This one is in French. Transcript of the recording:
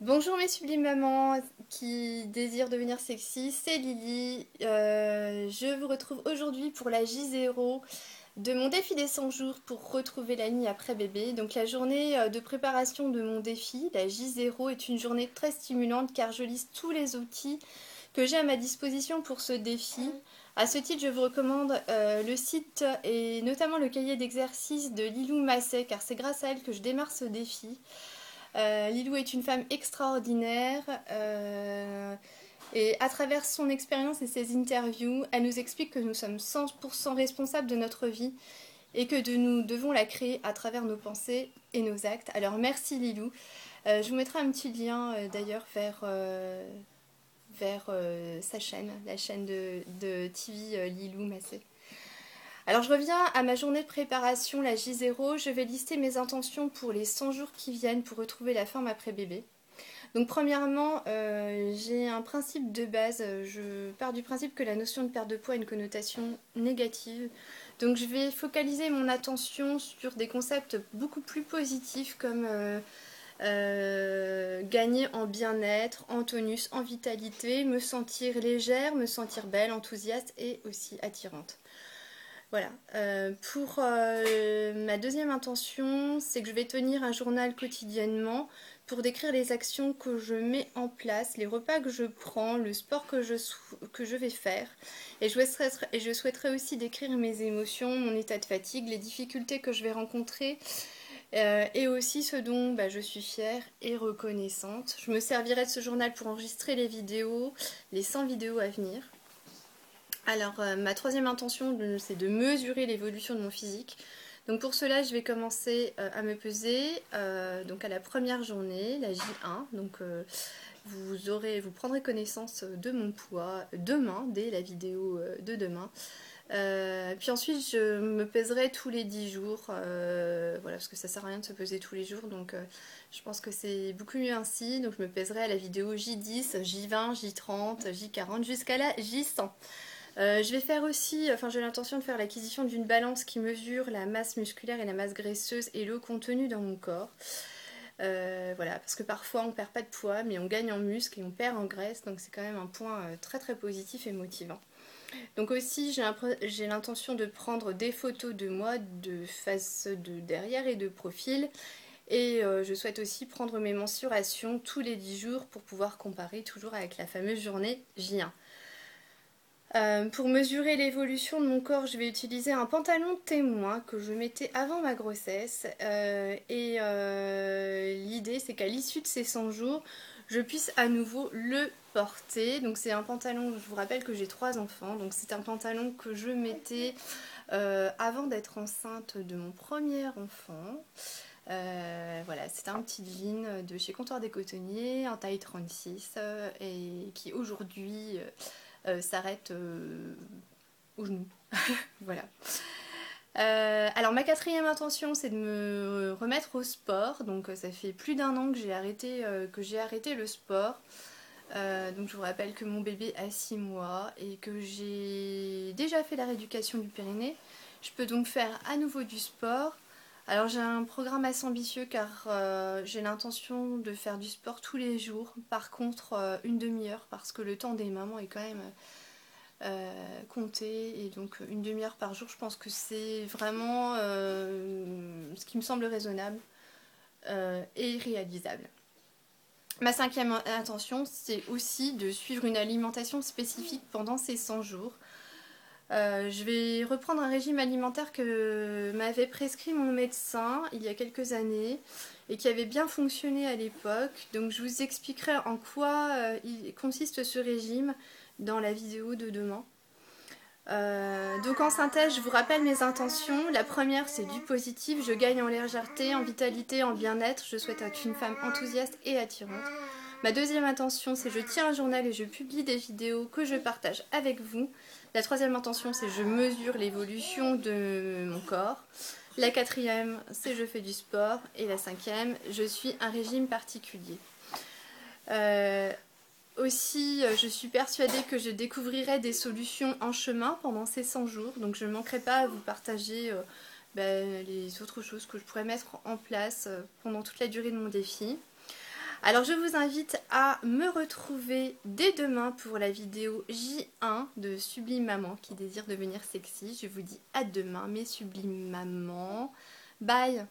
Bonjour mes sublimes mamans qui désirent devenir sexy, c'est Lily. Je vous retrouve aujourd'hui pour la J0 de mon défi des 100 jours pour retrouver la ligne après bébé. Donc la journée de préparation de mon défi, la J0, est une journée très stimulante car je liste tous les outils que j'ai à ma disposition pour ce défi. À ce titre, je vous recommande le site et notamment le cahier d'exercices de Lilou Masset car c'est grâce à elle que je démarre ce défi. Lilou est une femme extraordinaire et à travers son expérience et ses interviews, elle nous explique que nous sommes 100% responsables de notre vie et que nous devons la créer à travers nos pensées et nos actes. Alors merci Lilou. Je vous mettrai un petit lien d'ailleurs vers sa chaîne, la chaîne de TV Lilou Massé. Alors je reviens à ma journée de préparation, la J0. Je vais lister mes intentions pour les 100 jours qui viennent pour retrouver la forme après bébé. Donc premièrement, j'ai un principe de base. Je pars du principe que la notion de perte de poids a une connotation négative. Donc je vais focaliser mon attention sur des concepts beaucoup plus positifs comme gagner en bien-être, en tonus, en vitalité, me sentir légère, me sentir belle, enthousiaste et aussi attirante. Voilà. Pour ma deuxième intention, c'est que je vais tenir un journal quotidiennement pour décrire les actions que je mets en place, les repas que je prends, le sport que je vais faire. Et je souhaiterais aussi décrire mes émotions, mon état de fatigue, les difficultés que je vais rencontrer et aussi ce dont je suis fière et reconnaissante. Je me servirai de ce journal pour enregistrer les vidéos, les 100 vidéos à venir. Alors, ma troisième intention, c'est de mesurer l'évolution de mon physique. Donc pour cela, je vais commencer à me peser donc à la première journée, la J1. Donc vous prendrez connaissance de mon poids demain, dès la vidéo de demain. Puis ensuite, je me pèserai tous les 10 jours, voilà, parce que ça sert à rien de se peser tous les jours, donc je pense que c'est beaucoup mieux ainsi. Donc je me pèserai à la vidéo J10, J20, J30, J40 jusqu'à la J100. Je vais faire aussi, enfin j'ai l'intention de faire l'acquisition d'une balance qui mesure la masse musculaire et la masse graisseuse et le contenu dans mon corps. Voilà, parce que parfois on perd pas de poids, mais on gagne en muscle et on perd en graisse, donc c'est quand même un point très très positif et motivant. Donc aussi j'ai l'intention de prendre des photos de moi de face, de derrière et de profil. Et je souhaite aussi prendre mes mensurations tous les 10 jours pour pouvoir comparer toujours avec la fameuse journée J1. Pour mesurer l'évolution de mon corps, je vais utiliser un pantalon témoin que je mettais avant ma grossesse. L'idée, c'est qu'à l'issue de ces 100 jours, je puisse à nouveau le porter. Donc c'est un pantalon, je vous rappelle que j'ai 3 enfants, donc c'est un pantalon que je mettais avant d'être enceinte de mon premier enfant. Voilà, c'est un petit jean de chez Comptoir des Cotonniers en taille 36 et qui aujourd'hui s'arrête au genou. Voilà. Alors ma quatrième intention, c'est de me remettre au sport. Donc ça fait plus d'un an que j'ai arrêté le sport. Donc je vous rappelle que mon bébé a 6 mois et que j'ai déjà fait la rééducation du périnée. Je peux donc faire à nouveau du sport. Alors j'ai un programme assez ambitieux car j'ai l'intention de faire du sport tous les jours. Par contre, une demi-heure parce que le temps des mamans est quand même compté. Et donc une demi-heure par jour, je pense que c'est vraiment ce qui me semble raisonnable et réalisable. Ma cinquième intention, c'est aussi de suivre une alimentation spécifique pendant ces 100 jours. Je vais reprendre un régime alimentaire que m'avait prescrit mon médecin il y a quelques années et qui avait bien fonctionné à l'époque. Donc je vous expliquerai en quoi il consiste ce régime dans la vidéo de demain. Donc en synthèse, je vous rappelle mes intentions. La première, c'est du positif. Je gagne en légèreté, en vitalité, en bien-être. Je souhaite être une femme enthousiaste et attirante. Ma deuxième intention, c'est je tiens un journal et je publie des vidéos que je partage avec vous. La troisième intention, c'est je mesure l'évolution de mon corps. La quatrième, c'est je fais du sport. Et la cinquième, je suis un régime particulier. Aussi, je suis persuadée que je découvrirai des solutions en chemin pendant ces 100 jours. Donc je ne manquerai pas à vous partager les autres choses que je pourrais mettre en place pendant toute la durée de mon défi. Alors je vous invite à me retrouver dès demain pour la vidéo J1 de Sublime Maman qui désire devenir sexy. Je vous dis à demain mes sublimes mamans. Bye!